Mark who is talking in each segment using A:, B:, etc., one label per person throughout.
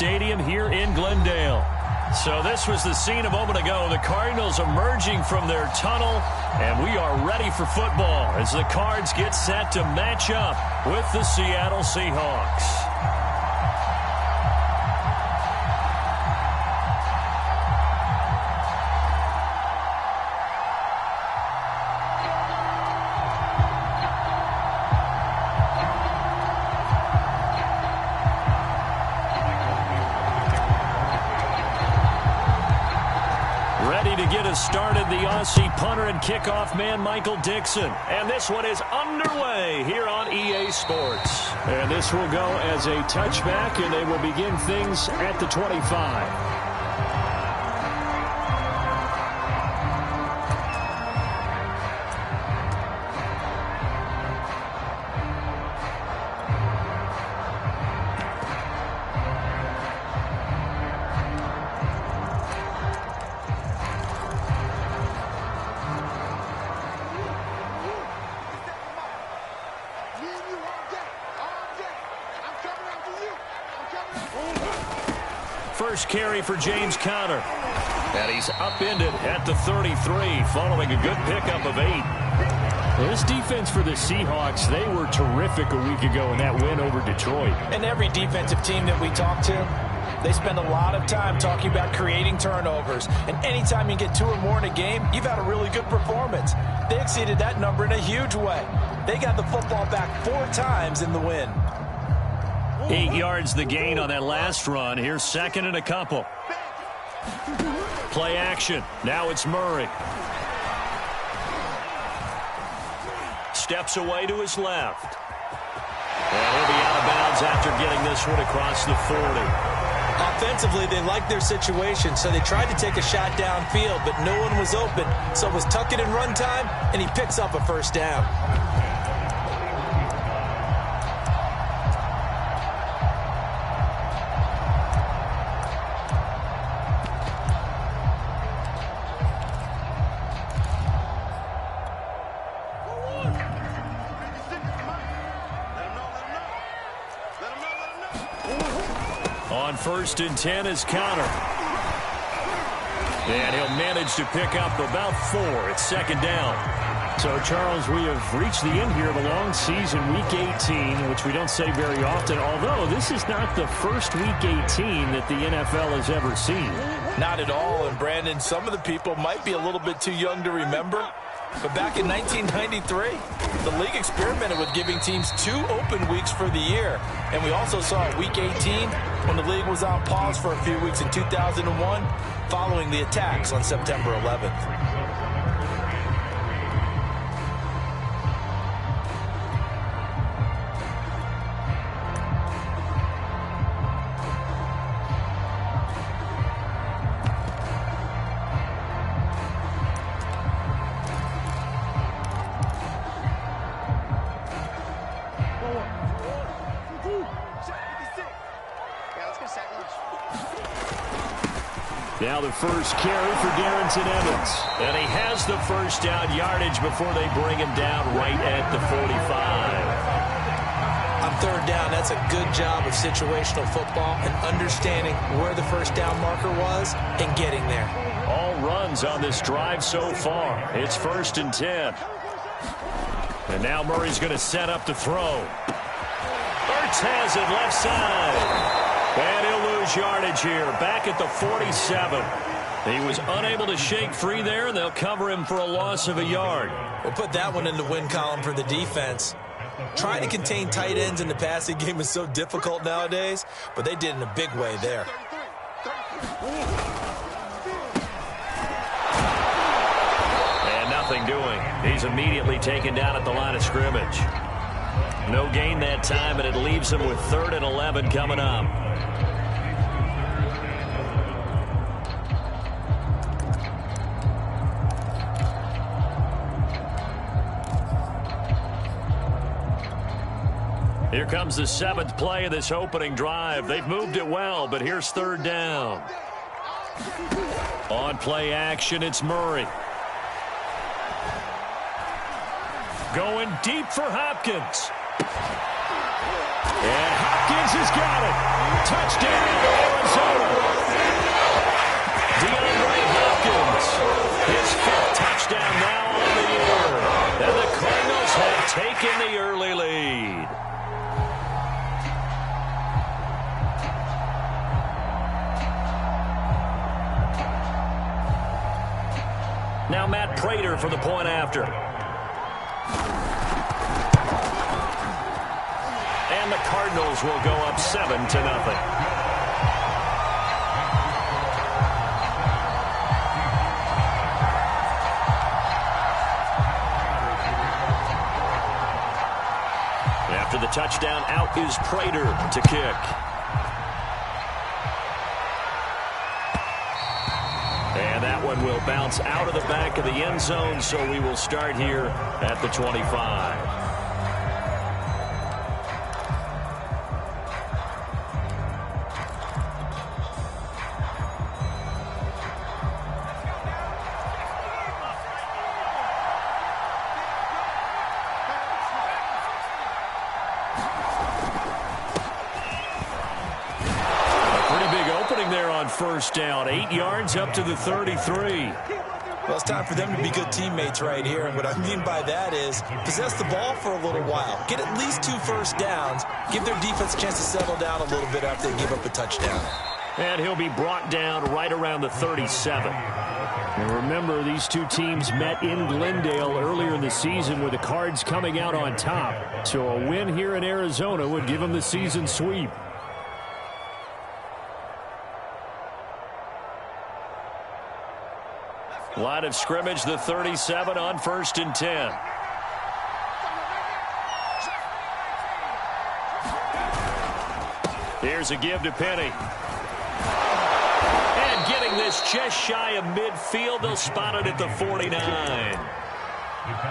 A: Stadium here in Glendale. So this was the scene a moment ago. The Cardinals emerging from their tunnel, and we are ready for football as the Cards get set to match up with the Seattle Seahawks. To get us started, the Aussie punter and kickoff man, Michael Dixon. And this one is underway here on EA Sports. And this will go as a touchback, and they will begin things at the 25. First carry for James Conner. And he's upended at the 33 following a good pickup of 8. This defense for the Seahawks, they were terrific a week ago in that win over Detroit.
B: And every defensive team that we talk to, they spend a lot of time talking about creating turnovers. And anytime you get 2 or more in a game, you've had a really good performance. They exceeded that number in a huge way. They got the football back 4 times in the win.
A: 8 yards the gain on that last run. Here's second and a couple. Play action. Now it's Murray. Steps away to his left. And he'll be out of bounds after getting this one across the 40.
B: Offensively, they liked their situation, so they tried to take a shot downfield, but no one was open. So it was tuck it and run time, and he picks up a first down.
A: On 1st and 10 is Conner. And he'll manage to pick up about 4. It's second down. So, Charles, we have reached the end here of a long season, Week 18, which we don't say very often, although this is not the first Week 18 that the NFL has ever seen.
B: Not at all, and Brandon, some of the people might be a little bit too young to remember, but back in 1993, the league experimented with giving teams 2 open weeks for the year, and we also saw Week 18 when the league was on pause for a few weeks in 2001 following the attacks on September 11th.
A: Now the first carry for Darrington Evans. And he has the first down yardage before they bring him down right at the 45.
B: On 3rd down, that's a good job of situational football and understanding where the first down marker was and getting there.
A: All runs on this drive so far. It's 1st and 10. And now Murray's going to set up the throw. Ertz has it left side. And he'll lose yardage here, back at the 47. He was unable to shake free there, and they'll cover him for a loss of a yard.
B: We'll put that one in the win column for the defense. Trying to contain tight ends in the passing game is so difficult nowadays, but they did in a big way there.
A: And nothing doing. He's immediately taken down at the line of scrimmage. No gain that time, and it leaves him with 3rd and 11 coming up. Here comes the 7th play of this opening drive. They've moved it well, but here's 3rd down. On play action, it's Murray. Going deep for Hopkins. And Hopkins has got it. Touchdown, Now Matt Prater for the point after. And the Cardinals will go up 7-0. After the touchdown, out is Prater to kick. And that one will bounce out of the back of the end zone, so we will start here at the 25. First down, 8 yards up to the 33.
B: Well, it's time for them to be good teammates right here. And what I mean by that is possess the ball for a little while. Get at least 2 first downs. Give their defense a chance to settle down a little bit after they give up a touchdown.
A: And he'll be brought down right around the 37. And remember, these two teams met in Glendale earlier in the season with the Cards coming out on top. So a win here in Arizona would give them the season sweep. Line of scrimmage, the 37 on 1st and 10. Here's a give to Penny. And getting this just shy of midfield. They'll spot it at the 49.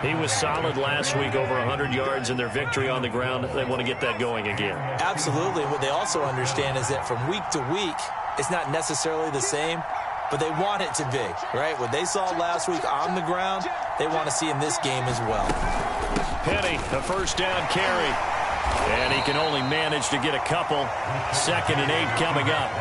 A: He was solid last week, over 100 yards in their victory on the ground. They want to get that going again.
B: Absolutely. What they also understand is that from week to week, it's not necessarily the same, but they want it to be, right? What they saw last week on the ground, they want to see in this game as well.
A: Penny, a first down carry. And he can only manage to get a couple. 2nd and 8 coming up.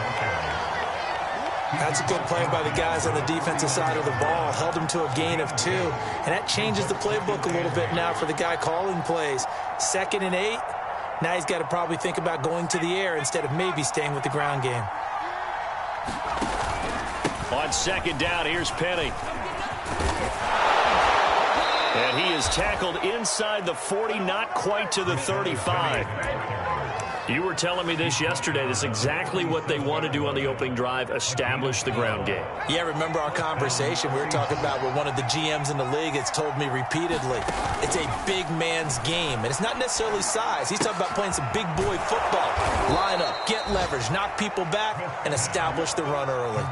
B: That's a good play by the guys on the defensive side of the ball. Held him to a gain of 2. And that changes the playbook a little bit now for the guy calling plays. 2nd and 8. Now he's got to probably think about going to the air instead of maybe staying with the ground game.
A: On 2nd down, here's Penny. And he is tackled inside the 40, not quite to the 35. You were telling me this yesterday. This is exactly what they want to do on the opening drive, establish the ground game.
B: Yeah, remember our conversation? We were talking about what one of the GMs in the league has told me repeatedly. It's a big man's game, and it's not necessarily size. He's talking about playing some big boy football. Line up, get leverage, knock people back, and establish the run early.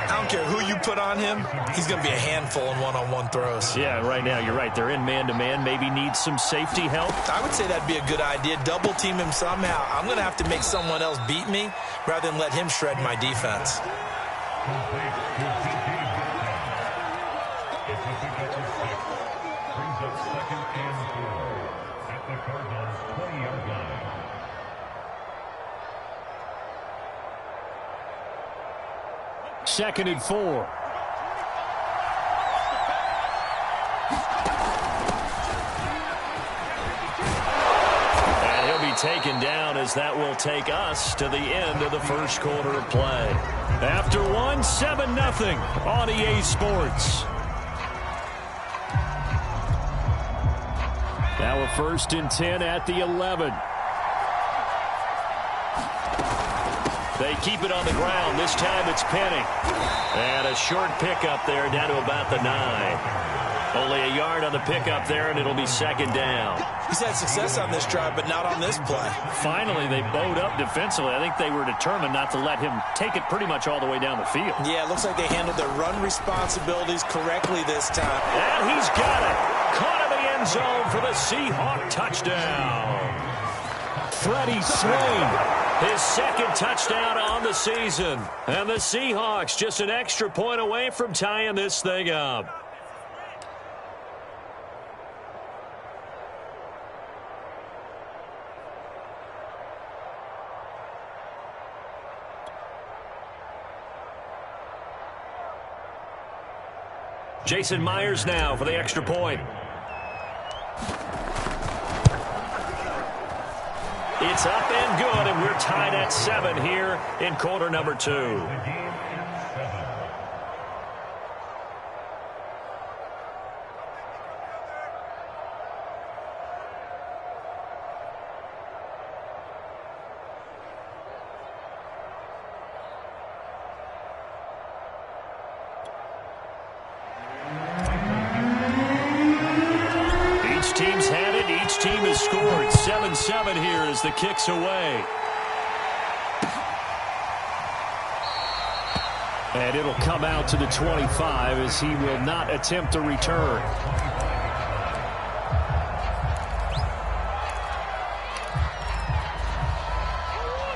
B: I don't care who you put on him, he's going to be a handful in one-on-one throws.
A: Yeah, right now, you're right. They're in man-to-man. Maybe needs some safety help.
B: I would say that'd be a good idea. Double team him somehow. I'm going to have to make someone else beat me rather than let him shred my defense.
A: Second and 4. And he'll be taken down as that will take us to the end of the first quarter of play. After 1, 7-0 on EA Sports. Now a 1st and 10 at the 11. They keep it on the ground. This time it's Penny. And a short pickup there down to about the 9. Only a yard on the pickup there, and it'll be 2nd down.
B: He's had success on this drive, but not on this play.
A: Finally, they bowed up defensively. I think they were determined not to let him take it pretty much all the way down the field.
B: Yeah, it looks like they handled their run responsibilities correctly this time.
A: And he's got it. Caught in the end zone for the Seahawks touchdown. Freddie Swain. His 2nd touchdown on the season. And the Seahawks just an extra point away from tying this thing up. Jason Myers now for the extra point. It's up and good, and we're tied at 7 here in quarter number 2. 7 here as the kick's away. And it'll come out to the 25 as he will not attempt a return.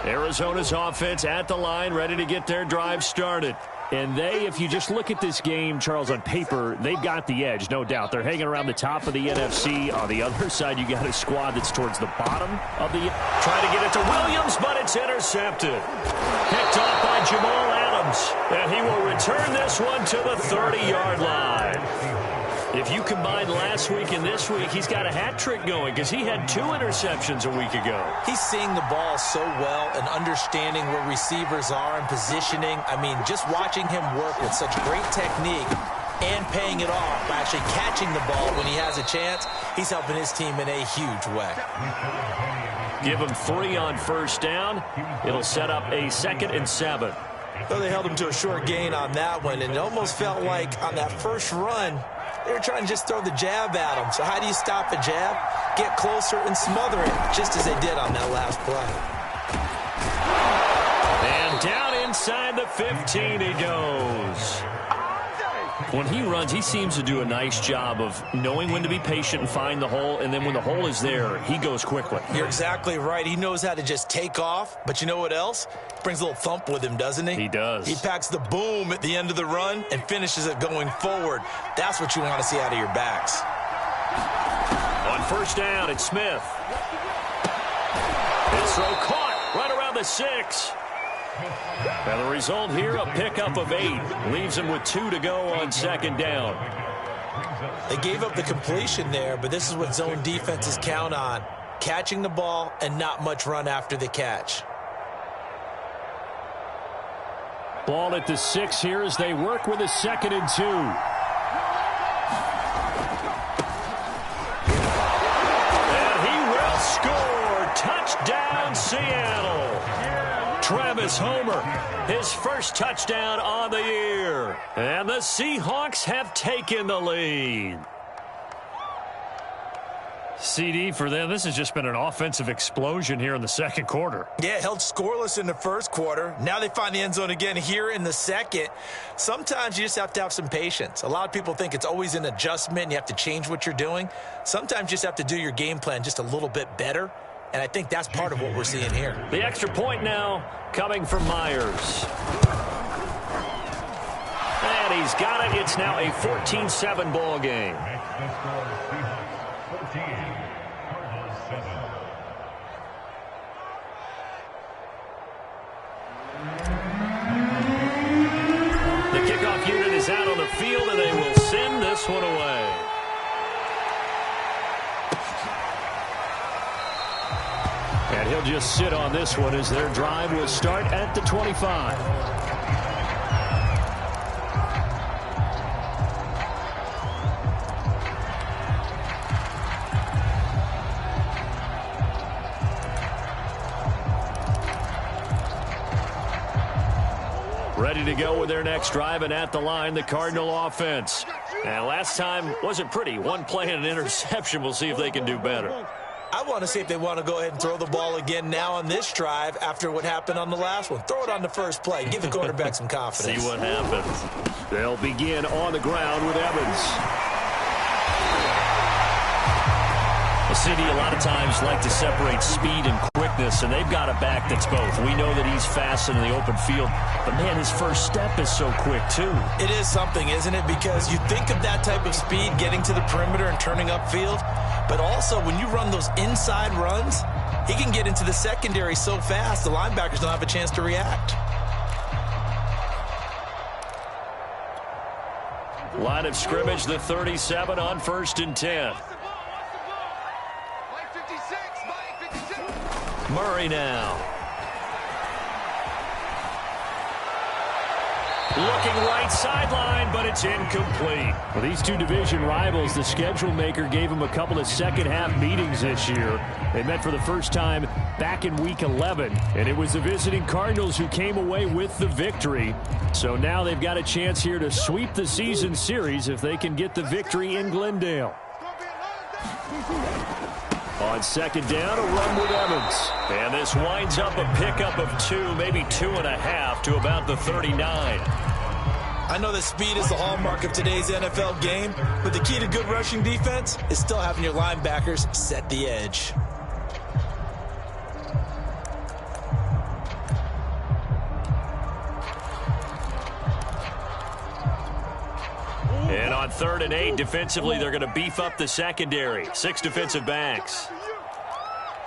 A: Arizona's offense at the line, ready to get their drive started. And if you just look at this game, Charles, on paper, they've got the edge, no doubt. They're hanging around the top of the NFC. On the other side, you got a squad that's towards the bottom of the... Trying to get it to Williams, but it's intercepted. Picked off by Jamal Adams. And he will return this one to the 30-yard line. If you combine last week and this week, he's got a hat trick going because he had 2 interceptions a week ago.
B: He's seeing the ball so well and understanding where receivers are and positioning. I mean, just watching him work with such great technique and paying it off by actually catching the ball when he has a chance, he's helping his team in a huge way.
A: Give him 3 on first down. It'll set up a 2nd and 7.
B: Well, they held him to a short gain on that one, and it almost felt like on that first run, they were trying to just throw the jab at him. So how do you stop a jab? Get closer and smother it, just as they did on that last play.
A: And down inside the 15 he goes. When he runs, he seems to do a nice job of knowing when to be patient and find the hole, and then when the hole is there, he goes quickly.
B: You're exactly right. He knows how to just take off, but you know what else? Brings a little thump with him, doesn't he?
A: He does.
B: He packs the boom at the end of the run and finishes it going forward. That's what you want to see out of your backs.
A: On first down, it's Smith. His throw caught right around the 6. And the result here, a pickup of 8. Leaves him with 2 to go on 2nd down.
B: They gave up the completion there, but this is what zone defenses count on. Catching the ball and not much run after the catch.
A: Ball at the 6 here as they work with a 2nd and 2. And he will score. Touchdown, Seattle. Travis Homer, his first touchdown on the year. And the Seahawks have taken the lead. CD for them, this has just been an offensive explosion here in the second quarter.
B: Yeah, held scoreless in the first quarter. Now they find the end zone again here in the second. Sometimes you just have to have some patience. A lot of people think it's always an adjustment and you have to change what you're doing. Sometimes you just have to do your game plan just a little bit better. And I think that's part of what we're seeing here.
A: The extra point now coming from Myers. And he's got it. It's now a 14-7 ball game. The kickoff unit is out on the field, and they will send this one away. And he'll just sit on this one as their drive will start at the 25. Ready to go with their next drive, and at the line, the Cardinal offense. And last time wasn't pretty. One play and an interception. We'll see if they can do better.
B: I want to see if they want to go ahead and throw the ball again now on this drive after what happened on the last one. Throw it on the first play. Give the quarterback some confidence.
A: See what happens. They'll begin on the ground with Evans. The City a lot of times like to separate speed and quickness, and they've got a back that's both. We know that he's fast in the open field, but, man, his first step is so quick, too.
B: It is something, isn't it? Because you think of that type of speed getting to the perimeter and turning upfield, but also when you run those inside runs, he can get into the secondary so fast the linebackers don't have a chance to react.
A: Line of scrimmage, the 37 on 1st and 10. Murray now. Looking right sideline, but it's incomplete. Well, these two division rivals, the schedule maker gave them a couple of second-half meetings this year. They met for the first time back in Week 11, and it was the visiting Cardinals who came away with the victory. So now they've got a chance here to sweep the season series if they can get the victory in Glendale. On second down, a run with Evans. And this winds up a pickup of 2, maybe 2.5 to about the 39.
B: I know that speed is the hallmark of today's NFL game, but the key to good rushing defense is still having your linebackers set the edge.
A: And on 3rd and 8, defensively, they're going to beef up the secondary. 6 defensive backs.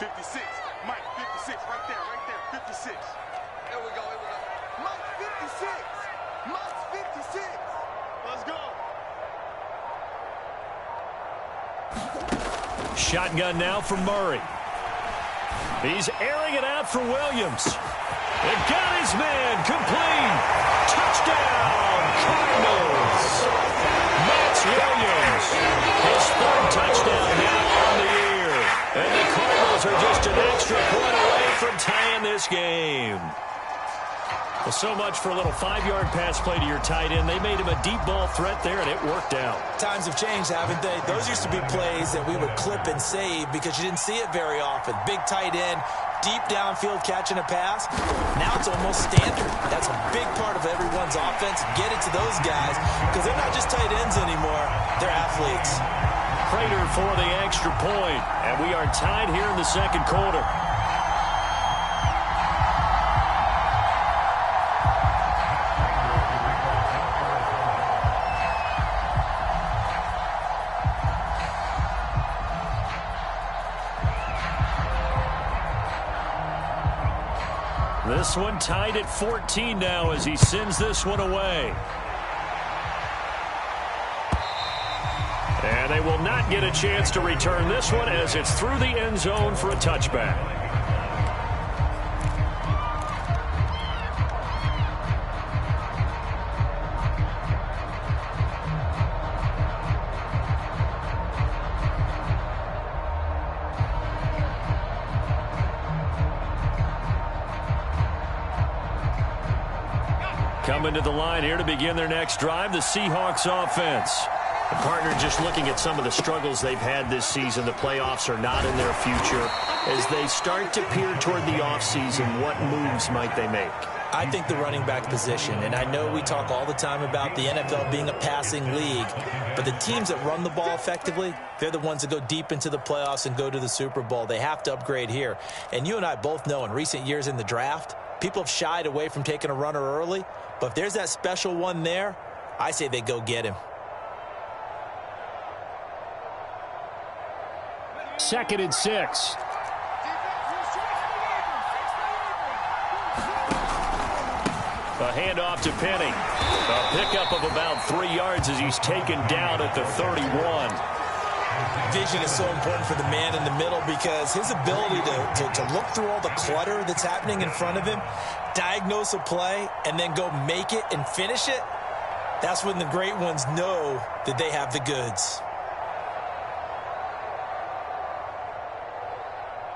C: 56. Mike, 56. Right there. 56. Here we go. Mike, 56. Mike, 56. Let's go.
A: Shotgun now for Murray. He's airing it out for Williams. And got his man complete. Touchdown, Cardinals. Max Williams, his 3rd touchdown now on the year. And the Cardinals are just an extra point away from tying this game. Well, so much for a little 5-yard pass play to your tight end. They made him a deep ball threat there, and it worked out.
B: Times have changed, haven't they? Those used to be plays that we would clip and save because you didn't see it very often. Big tight end, deep downfield catching a pass. Now it's almost standard. That's a big part of everyone's offense. Get it to those guys because they're not just tight ends anymore. They're athletes.
A: Prater for the extra point, and we are tied here in the second quarter. This one tied at 14 now as he sends this one away. And they will not get a chance to return this one as it's through the end zone for a touchback. Coming to the line here to begin their next drive, the Seahawks offense. The partner just looking at some of the struggles they've had this season. The playoffs are not in their future. As they start to peer toward the offseason, what moves might they make?
B: I think the running back position, and I know we talk all the time about the NFL being a passing league, but the teams that run the ball effectively, they're the ones that go deep into the playoffs and go to the Super Bowl. They have to upgrade here. And you and I both know in recent years in the draft, people have shied away from taking a runner early, but if there's that special one there, I say they go get him.
A: 2nd and 6. A handoff to Penny. A pickup of about 3 yards as he's taken down at the 31.
B: Vision is so important for the man in the middle because his ability to look through all the clutter that's happening in front of him, diagnose a play, and then go make it and finish it, that's when the great ones know that they have the goods.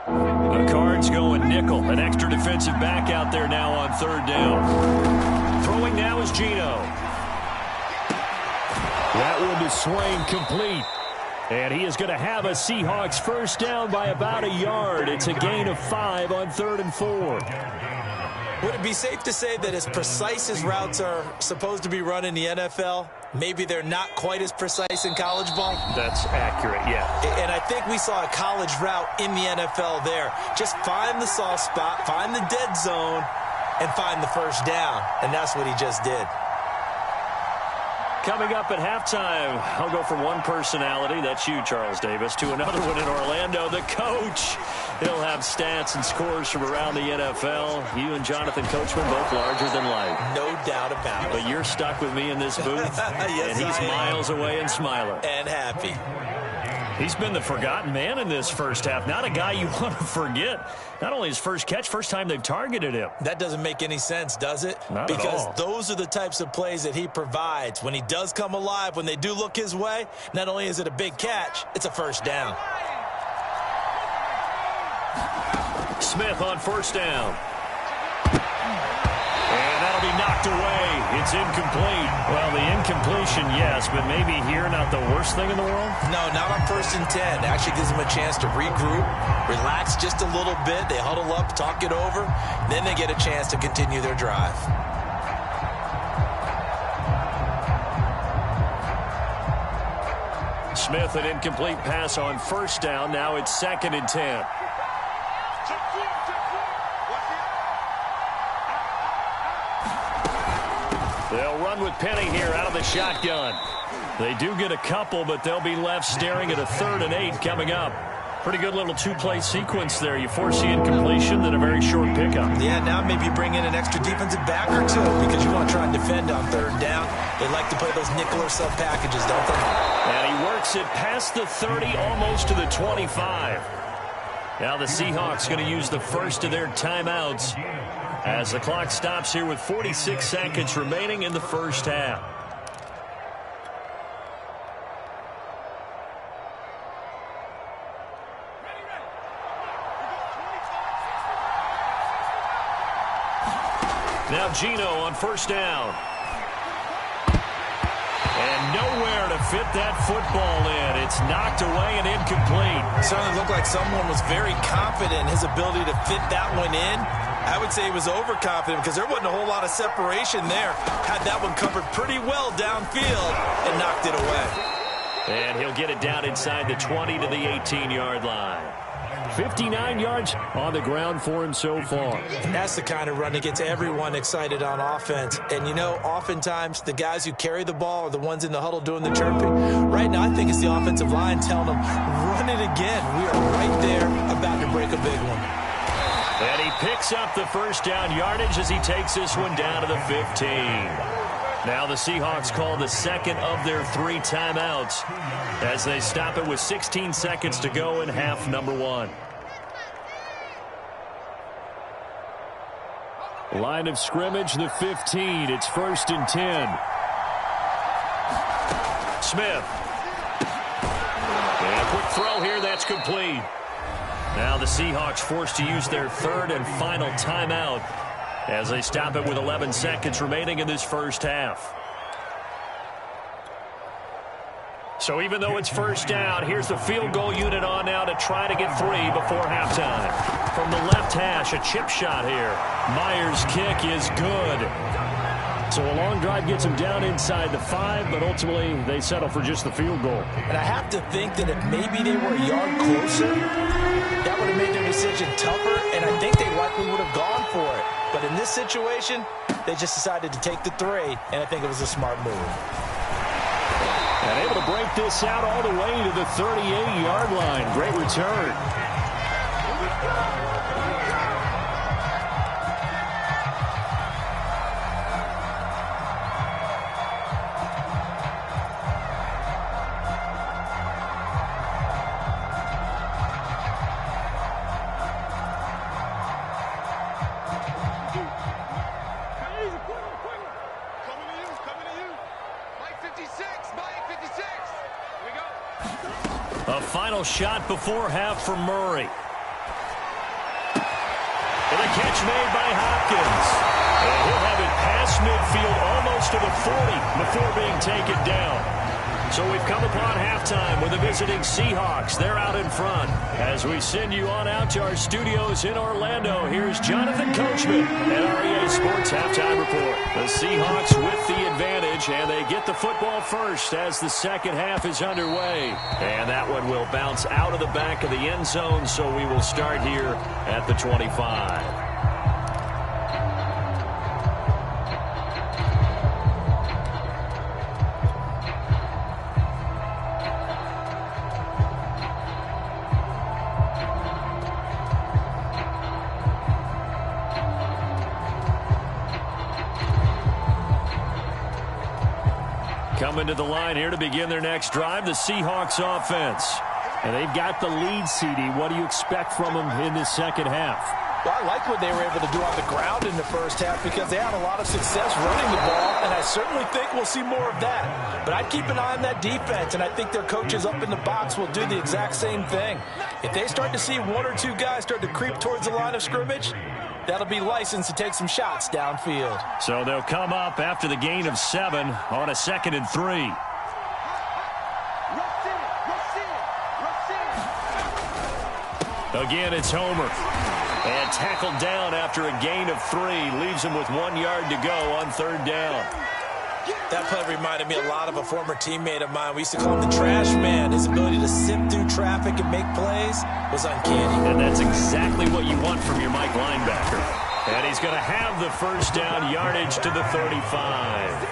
A: The Cards going nickel. An extra defensive back out there now on 3rd down. Throwing now is Geno. That one to Swain complete. And he is going to have a Seahawks first down by about a yard. It's a gain of 5 on 3rd and 4.
B: Would it be safe to say that as precise as routes are supposed to be run in the NFL, maybe they're not quite as precise in college ball?
A: That's accurate, yeah.
B: And I think we saw a college route in the NFL there. Just find the soft spot, find the dead zone, and find the first down. And that's what he just did.
A: Coming up at halftime, I'll go from one personality, that's you, Charles Davis, to another one in Orlando, the coach. He'll have stats and scores from around the NFL. You and Jonathan Coachman both larger than life.
B: No doubt about it.
A: But you're stuck with me in this booth,
B: yes,
A: and he's miles away and smiling.
B: And happy.
A: He's been the forgotten man in this first half. Not a guy you want to forget. Not only his first catch, first time they've targeted him.
B: That doesn't make any sense, does it?
A: Not at all.
B: Because those are the types of plays that he provides. When he does come alive, when they do look his way, not only is it a big catch, it's a first down. Smith on first down. And that'll be knocked away.
A: It's incomplete. Well, the incompletion, yes, but maybe here not the worst thing in the world?
B: No, not on 1st and 10. It actually gives them a chance to regroup, relax just a little bit. They huddle up, talk it over, then they get a chance to continue their drive.
A: Smith, an incomplete pass on 1st down. Now it's 2nd and 10. They'll run with Penny here out of the shotgun. They do get a couple, but they'll be left staring at a 3rd and 8 coming up. Pretty good little two-play sequence there. You force the incompletion, then a very short pickup.
B: Yeah, now maybe you bring in an extra defensive back or two because you want to try and defend on 3rd down. They like to play those nickel or sub packages, don't they?
A: And he works it past the 30, almost to the 25. Now the Seahawks going to use the first of their timeouts as the clock stops here with 46 seconds remaining in the first half. Now Gino on 1st down. And nowhere to fit that football in. It's knocked away and incomplete.
B: Certainly looked like someone was very confident in his ability to fit that one in. I would say he was overconfident because there wasn't a whole lot of separation there. Had that one covered pretty well downfield and knocked it away.
A: And he'll get it down inside the 20 to the 18-yard line. 59 yards on the ground for him so far.
B: And that's the kind of run that gets everyone excited on offense. And, you know, oftentimes the guys who carry the ball are the ones in the huddle doing the chirping. Right now, I think it's the offensive line telling them, run it again. We are right there about to break a big one.
A: And he picks up the 1st down yardage as he takes this one down to the 15. Now the Seahawks call the 2nd of their 3 timeouts as they stop it with 16 seconds to go in half number 1. Line of scrimmage, the 15. It's 1st and 10. Smith. And a quick throw here. That's complete. Now the Seahawks forced to use their 3rd and final timeout as they stop it with 11 seconds remaining in this first half. So even though it's 1st down, here's the field goal unit on now to try to get 3 before halftime. From the left hash, a chip shot here. Myers' kick is good. So a long drive gets him down inside the 5, but ultimately they settle for just the field goal.
B: And I have to think that if maybe they were a yard closer, that would have made their decision tougher, and I think they likely would have gone for it. But in this situation, they just decided to take the 3, and I think it was a smart move.
A: And able to break this out all the way to the 38-yard line. Great return. A final shot before half for Murray. And a catch made by Hopkins. And he'll have it past midfield almost to the 40 before being taken down. So we've come upon halftime with the visiting Seahawks. They're out in front. As we send you on out to our studios in Orlando, here's Jonathan Coachman at our EA Sports Halftime Report. The Seahawks with the advantage, and they get the football first as the second half is underway. And that one will bounce out of the back of the end zone, so we will start here at the 25. Coming to the line here to begin their next drive, the Seahawks offense. And they've got the lead, CD. What do you expect from them in this second half?
B: Well, I like what they were able to do on the ground in the first half because they had a lot of success running the ball, and I certainly think we'll see more of that. But I'd keep an eye on that defense, and I think their coaches up in the box will do the exact same thing. If they start to see 1 or 2 guys start to creep towards the line of scrimmage, that'll be licensed to take some shots downfield.
A: So they'll come up after the gain of 7 on a 2nd and 3. Again, it's Homer. And tackled down after a gain of 3. Leaves him with 1 yard to go on 3rd down.
B: That play reminded me a lot of a former teammate of mine. We used to call him the trash man. His ability to sift through traffic and make plays was uncanny.
A: And that's exactly what you want from your Mike linebacker. And he's going to have the 1st down, yardage to the 35.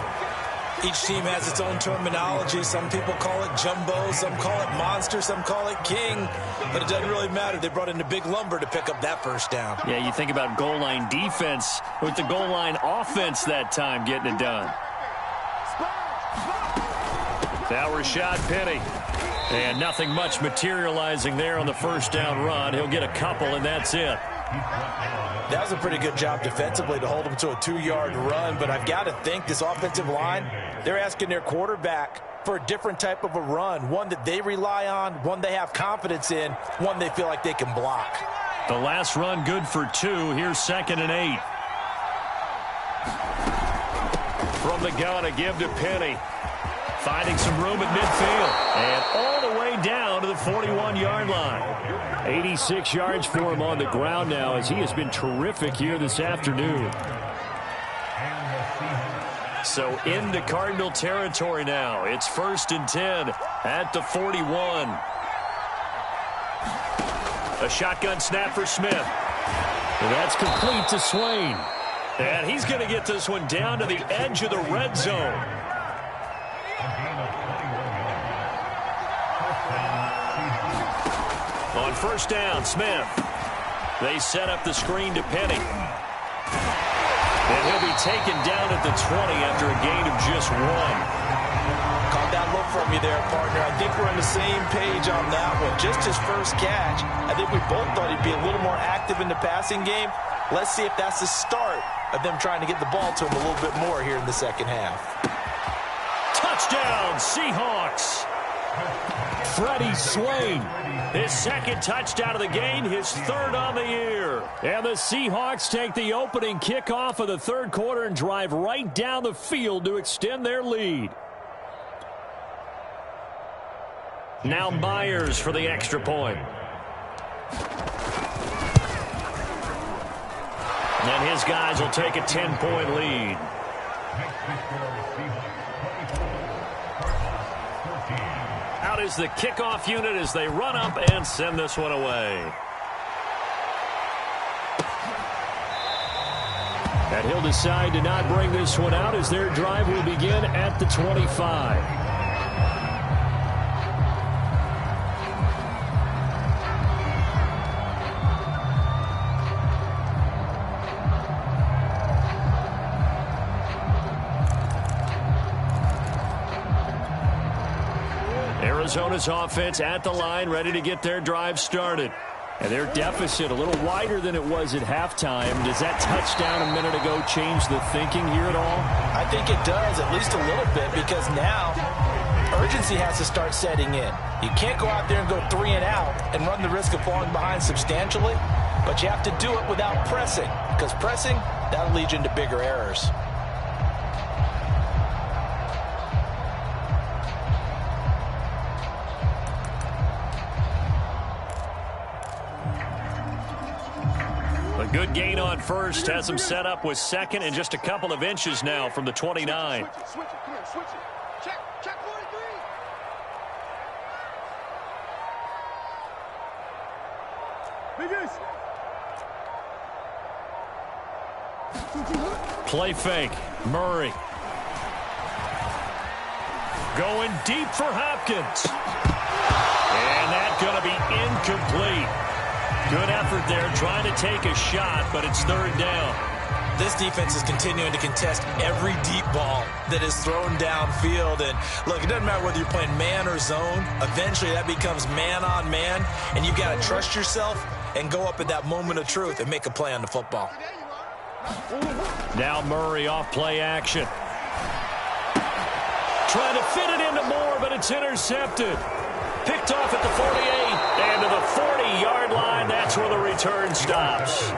B: Each team has its own terminology. Some people call it jumbo, some call it monster, some call it king. But it doesn't really matter. They brought in the big lumber to pick up that 1st down.
A: Yeah, you think about goal line defense with the goal line offense that time getting it done. Now Rashad Penny. And nothing much materializing there on the 1st down run. He'll get a couple, and that's it.
B: That was a pretty good job defensively to hold him to a 2-yard run, but I've got to think this offensive line, they're asking their quarterback for a different type of a run, one that they rely on, one they have confidence in, one they feel like they can block.
A: The last run good for 2. Here's 2nd and 8. From the gun, a give to Penny. Finding some room at midfield. And all the way down to the 41-yard line. 86 yards for him on the ground now as he has been terrific here this afternoon. So into Cardinal territory now. It's 1st and 10 at the 41. A shotgun snap for Smith. And that's complete to Swain. And he's going to get this one down to the edge of the red zone. On 1st down, Smith. They set up the screen to Penny. And he'll be taken down at the 20 after a gain of just 1.
B: Caught that look from you there, partner. I think we're on the same page on that one. Just his 1st catch. I think we both thought he'd be a little more active in the passing game. Let's see if that's the start of them trying to get the ball to him a little bit more here in the 2nd half.
A: Touchdown, Seahawks. Freddie Swain, his 2nd touchdown of the game, his 3rd on the year. And the Seahawks take the opening kickoff of the 3rd quarter and drive right down the field to extend their lead. Now Myers for the extra point. And his guys will take a 10-point lead. Out is the kickoff unit as they run up and send this one away. And he'll decide to not bring this one out as their drive will begin at the 25. Arizona's offense at the line, ready to get their drive started. And their deficit a little wider than it was at halftime. Does that touchdown a minute ago change the thinking here at all?
B: I think it does, at least a little bit, because now urgency has to start setting in. You can't go out there and go 3 and out and run the risk of falling behind substantially, but you have to do it without pressing, because pressing, that'll lead you into bigger errors.
A: Good gain on 1st, has him set up with 2nd and just a couple of inches now from the 29.
C: Switch it. Come here, switch it. Check 43.
A: Play fake. Murray. Going deep for Hopkins. And that's going to be incomplete. Good effort there, trying to take a shot, but it's 3rd down.
B: This defense is continuing to contest every deep ball that is thrown downfield. And look, it doesn't matter whether you're playing man or zone. Eventually that becomes man on man, and you've got to trust yourself and go up at that moment of truth and make a play on the football.
A: Now Murray off play action. Trying to fit it into Moore, but it's intercepted. Picked off at the 48 and to the 40-yard line. That's where the return stops.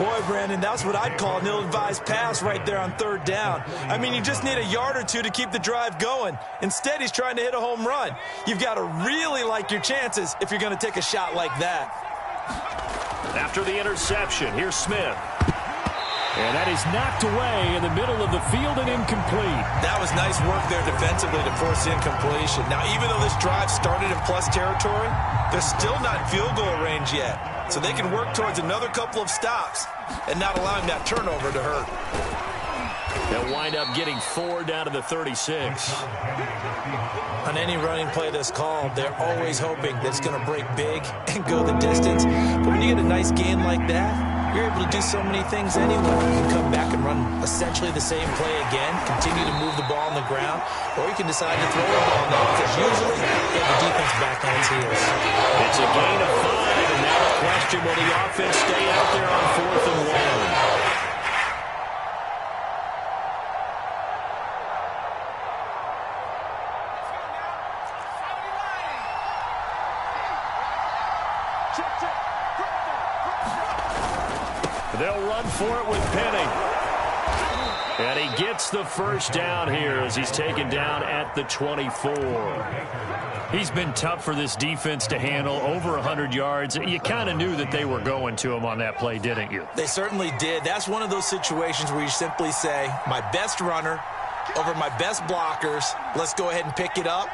B: Boy, Brandon, that's what I'd call an ill-advised pass right there on third down. I mean, you just need a yard or two to keep the drive going. Instead, he's trying to hit a home run. You've got to really like your chances if you're going to take a shot like that.
A: After the interception, here's Smith. And that is knocked away in the middle of the field and incomplete.
B: That was nice work there defensively to force incompletion. Now, even though this drive started in plus territory, they're still not in field goal range yet. So they can work towards another couple of stops and not allowing that turnover to hurt.
A: They'll wind up getting 4 down to the 36.
B: On any running play that's called, they're always hoping that it's going to break big and go the distance. But when you get a nice gain like that, you're able to do so many things anyway. You can come back and run essentially the same play again, continue to move the ball on the ground, or you can decide to throw the ball now because usually you have the defense back on its heels.
A: It's a gain of 5, and now the question, will the offense stay out there on 4th and 1? They'll run for it with Penny. And he gets the first down here as he's taken down at the 24. He's been tough for this defense to handle, over 100 yards. You kind of knew that they were going to him on that play, didn't you?
B: They certainly did. That's one of those situations where you simply say, my best runner over my best blockers, let's go ahead and pick it up.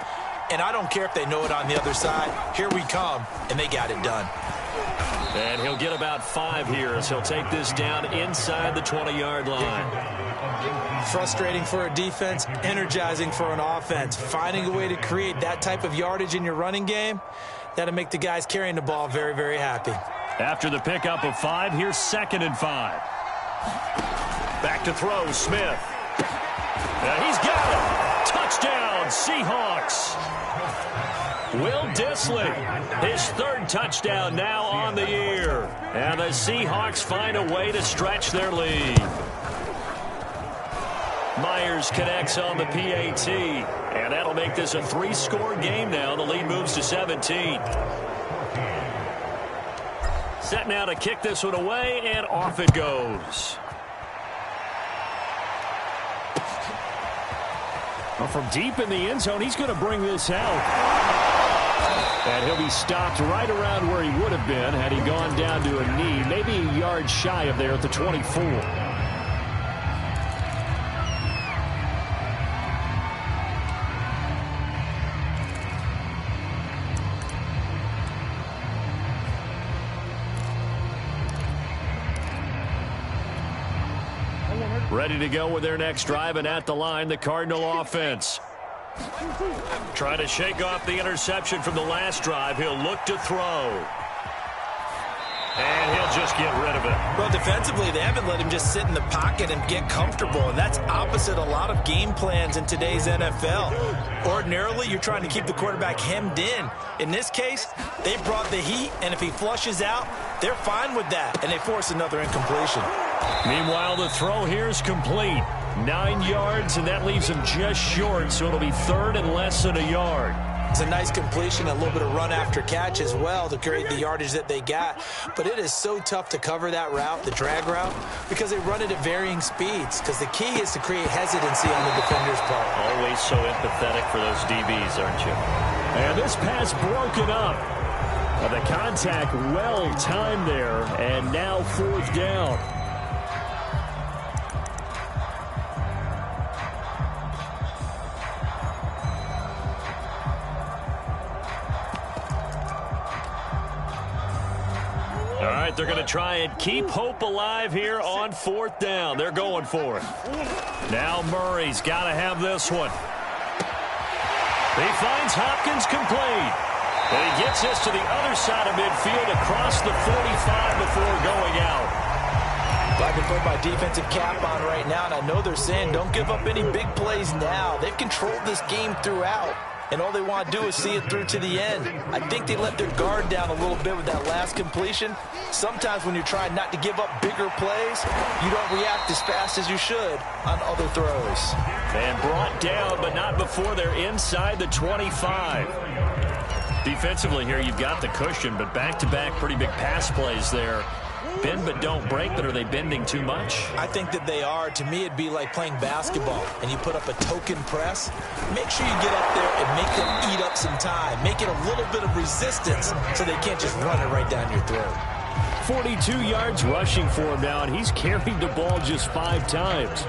B: And I don't care if they know it on the other side. Here we come, and they got it done.
A: And he'll get about 5 here as he'll take this down inside the 20-yard line.
B: Frustrating for a defense, energizing for an offense. Finding a way to create that type of yardage in your running game, that'll make the guys carrying the ball very, very happy.
A: After the pickup of 5, here's 2nd and 5. Back to throw, Smith. And he's got it. Touchdown, Seahawks. Will Dissly, his 3rd touchdown now on the year. And the Seahawks find a way to stretch their lead. Myers connects on the PAT. And that'll make this a 3-score game now. The lead moves to 17. Set now to kick this one away, and off it goes. Well, from deep in the end zone, he's going to bring this out. And he'll be stopped right around where he would have been had he gone down to a knee, maybe a yard shy of there at the 24. Ready to go with their next drive, and at the line, the Cardinal offense. Trying to shake off the interception from the last drive. He'll look to throw. And he'll just get rid of it.
B: Well, defensively, they haven't let him just sit in the pocket and get comfortable, and that's opposite a lot of game plans in today's NFL. Ordinarily, you're trying to keep the quarterback hemmed in. In this case, they brought the heat, and if he flushes out, they're fine with that, and they force another incompletion.
A: Meanwhile, the throw here is complete. 9 yards, and that leaves him just short, so it'll be 3rd and less than a yard.
B: It's a nice completion, a little bit of run after catch as well to create the yardage that they got. But it is so tough to cover that route, the drag route, because they run it at varying speeds. Because the key is to create hesitancy on the defender's part.
A: Always so empathetic for those DBs, aren't you? And this pass broken up. The contact well timed there, and now 4th down. All right, they're going to try and keep hope alive here on 4th down. They're going for it. Now Murray's got to have this one. He finds Hopkins complete. And he gets this to the other side of midfield across the 45 before going out.
B: I can put my defensive cap on right now, and I know they're saying don't give up any big plays now. They've controlled this game throughout, and all they want to do is see it through to the end. I think they let their guard down a little bit with that last completion. Sometimes when you're trying not to give up bigger plays, you don't react as fast as you should on other throws.
A: And brought down, but not before they're inside the 25. Defensively here, you've got the cushion, but back-to-back pretty big pass plays there. bend but don't break, but are they bending too much?
B: I think that they are. To me, it'd be like playing basketball, and you put up a token press. Make sure you get up there and make them eat up some time. Make it a little bit of resistance so they can't just run it right down your throat.
A: 42 yards rushing for him now, and he's carried the ball just 5 times.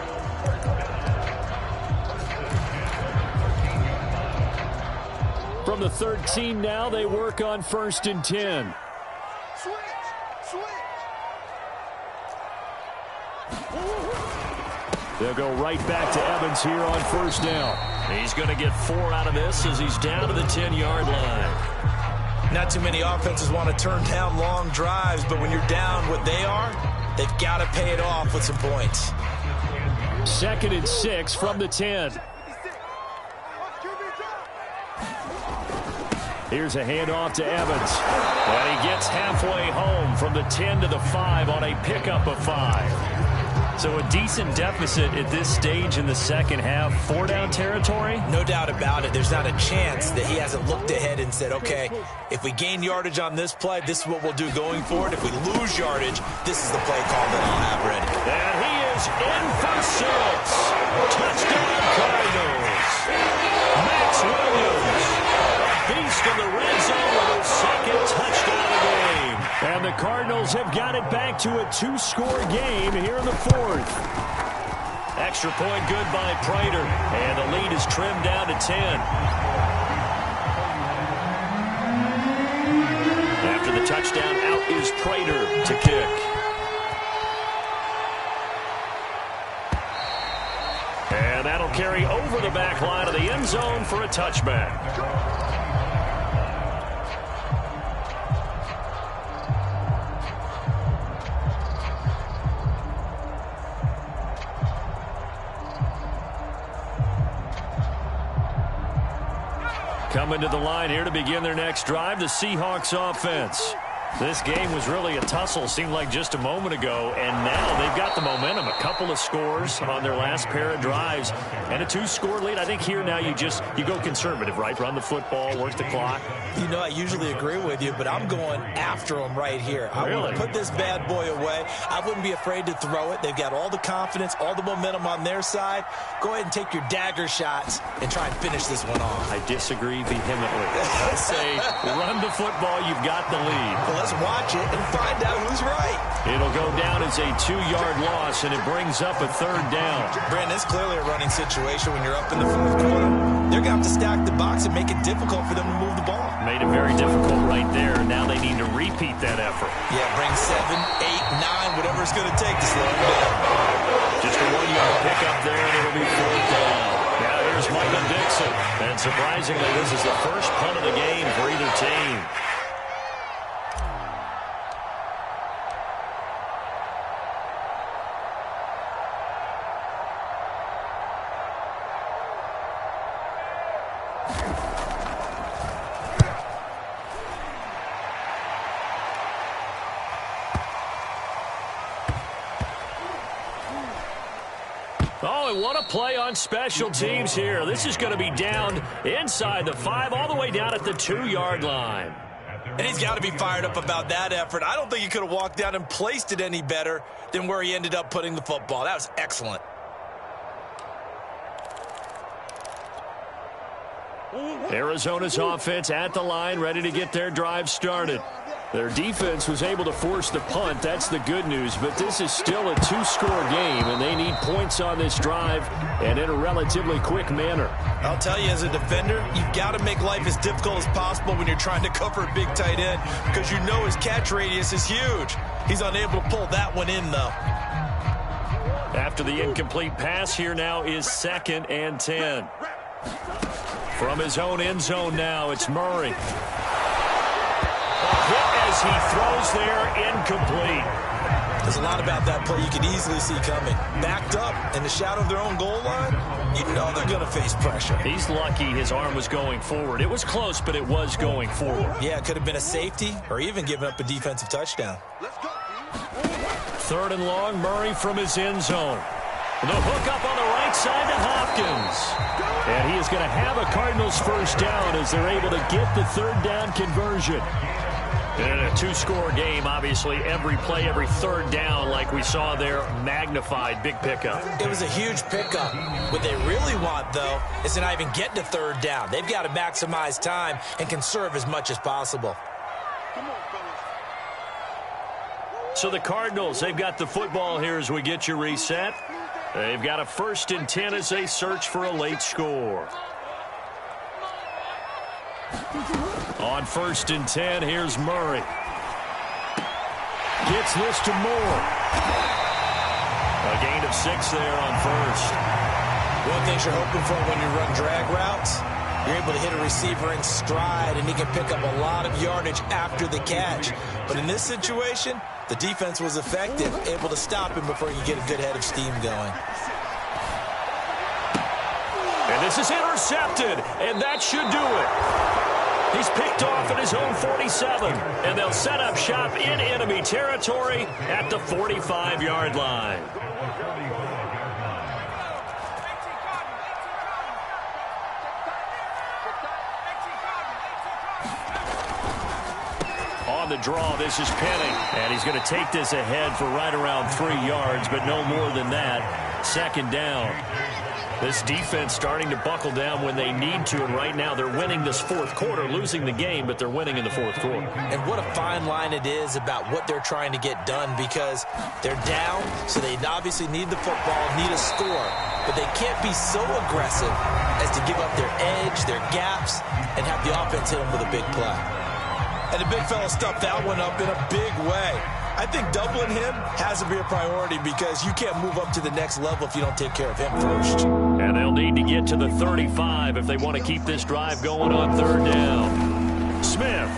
A: From the 13 now, they work on 1st and 10. They'll go right back to Evans here on 1st down. He's going to get 4 out of this as he's down to the 10-yard line.
B: Not too many offenses want to turn down long drives, but when you're down what they are, they've got to pay it off with some points.
A: 2nd and 6 from the 10. Here's a handoff to Evans. And he gets halfway home from the 10 to the 5 on a pickup of 5. So a decent deficit at this stage in the second half. 4-down territory?
B: No doubt about it. There's not a chance that he hasn't looked ahead and said, okay, if we gain yardage on this play, this is what we'll do going forward. If we lose yardage, this is the play call that I'll have ready.
A: And he is in for 6. Touchdown Cardinals. Max Williams. Beast in the red zone with his 2nd touchdown of the game. And the Cardinals have got it back to a 2-score game here in the 4th. Extra point good by Prater. And the lead is trimmed down to 10. After the touchdown, out is Prater to kick. And that'll carry over the back line of the end zone for a touchback. Coming to the line here to begin their next drive, the Seahawks offense. This game was really a tussle, seemed like just a moment ago, and now they've got the momentum. A couple of scores on their last pair of drives, and a 2-score lead. I think here now you go conservative, right? Run the football, work the clock.
B: You know, I usually agree with you, but I'm going after them right here. I want to put this bad boy away. I wouldn't be afraid to throw it. They've got all the confidence, all the momentum on their side. Go ahead and take your dagger shots and try and finish this one off.
A: I disagree vehemently. I say run the football. You've got the lead.
B: Well, let's watch it and find out who's right.
A: It'll go down as a 2-yard loss, and it brings up a 3rd down.
B: Brandon, it's clearly a running situation when you're up in the 4th quarter. They're going to have to stack the box and make it difficult for them to move the ball.
A: Made it very difficult right there. Now they need to repeat that effort.
B: Yeah, bring 7, 8, 9, whatever it's going to take to slow them down.
A: Just a 1-yard pickup there, and it'll be 4th down. Now here's Michael Dixon. And surprisingly, this is the first punt of the game for either team. Oh, and what a play on special teams here. This is going to be down inside the 5, all the way down at the 2-yard line.
B: And he's got to be fired up about that effort. I don't think he could have walked down and placed it any better than where he ended up putting the football. That was excellent.
A: Arizona's offense at the line, ready to get their drive started. Their defense was able to force the punt. That's the good news, but this is still a 2-score game, and they need points on this drive and in a relatively quick manner.
B: I'll tell you, as a defender, you've got to make life as difficult as possible when you're trying to cover a big tight end, because you know his catch radius is huge. He's unable to pull that one in, though.
A: After the incomplete pass, here now is 2nd and 10. From his own end zone now, it's Murray. Hit as he throws there, incomplete.
B: There's a lot about that play you can easily see coming. Backed up in the shadow of their own goal line, you know they're going to face pressure.
A: He's lucky his arm was going forward. It was close, but it was going forward.
B: Yeah, it could have been a safety or even given up a defensive touchdown.
A: 3rd and long, Murray from his end zone. The hook up on the right side to Hopkins. And he is going to have a Cardinals 1st down as they're able to get the 3rd down conversion. In a two-score game, obviously, every play, every third down, like we saw there, magnified. Big pickup.
B: It was a huge pickup. What they really want, though, is to not even get to third down. They've got to maximize time and conserve as much as possible.
A: So the Cardinals, they've got the football here as we get you reset. They've got a 1st and 10 as they search for a late score. On 1st and 10, here's Murray. Gets this to Moore. A gain of 6 there on 1st.
B: One of the things you're hoping for when you run drag routes, you're able to hit a receiver in stride, and he can pick up a lot of yardage after the catch. But in this situation, the defense was effective, able to stop him before you get a good head of steam going.
A: And this is intercepted, and that should do it. He's picked off at his own 47, and they'll set up shop in enemy territory at the 45-yard line. On the draw, this is Penning, and he's going to take this ahead for right around 3 yards, but no more than that. 2nd down. This defense starting to buckle down when they need to, and right now they're winning this 4th quarter, losing the game, but they're winning in the 4th quarter. And
B: what a fine line it is about what they're trying to get done, because they're down, so they obviously need the football, need a score, but they can't be so aggressive as to give up their edge, their gaps, and have the offense hit them with a big play. And the big fella stuffed that one up in a big way. I think doubling him has to be a priority, because you can't move up to the next level if you don't take care of him first.
A: And they'll need to get to the 35 if they want to keep this drive going on 3rd down. Smith.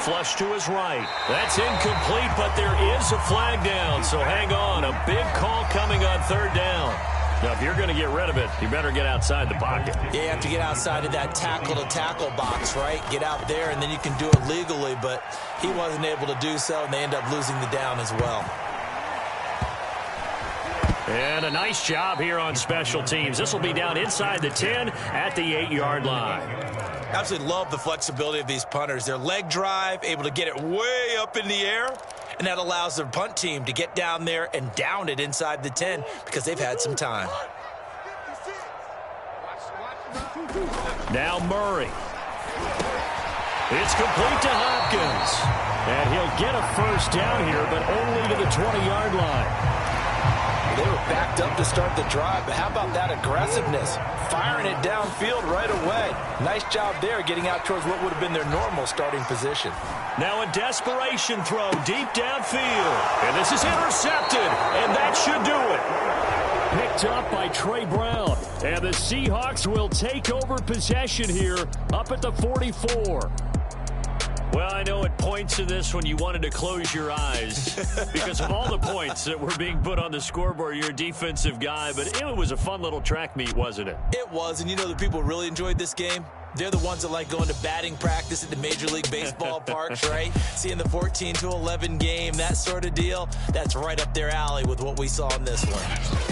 A: Flush to his right. That's incomplete, but there is a flag down, so hang on. A big call coming on 3rd down. Now, if you're going to get rid of it, you better get outside the pocket.
B: Yeah, you have to get outside of that tackle-to-tackle box, right? Get out there, and then you can do it legally, but he wasn't able to do so, and they end up losing the down as well.
A: And a nice job here on special teams. This will be down inside the 10 at the 8-yard line.
B: Absolutely love the flexibility of these punters. Their leg drive, able to get it way up in the air, and that allows their punt team to get down there and down it inside the 10 because they've had some time.
A: Now Murray. It's complete to Hopkins. And he'll get a 1st down here, but only to the 20-yard line.
B: They were backed up to start the drive, but how about that aggressiveness? Firing it downfield right away. Nice job there, getting out towards what would have been their normal starting position.
A: Now a desperation throw deep downfield. And this is intercepted, and that should do it. Picked up by Trey Brown. And the Seahawks will take over possession here up at the 44. Well, I know at points in this when you wanted to close your eyes because of all the points that were being put on the scoreboard. You're a defensive guy, but it was a fun little track meet, wasn't it?
B: It was, and you know the people really enjoyed this game? They're the ones that like going to batting practice at the Major League Baseball parks, right? Seeing the 14-11 game, that sort of deal. That's right up their alley with what we saw in this one.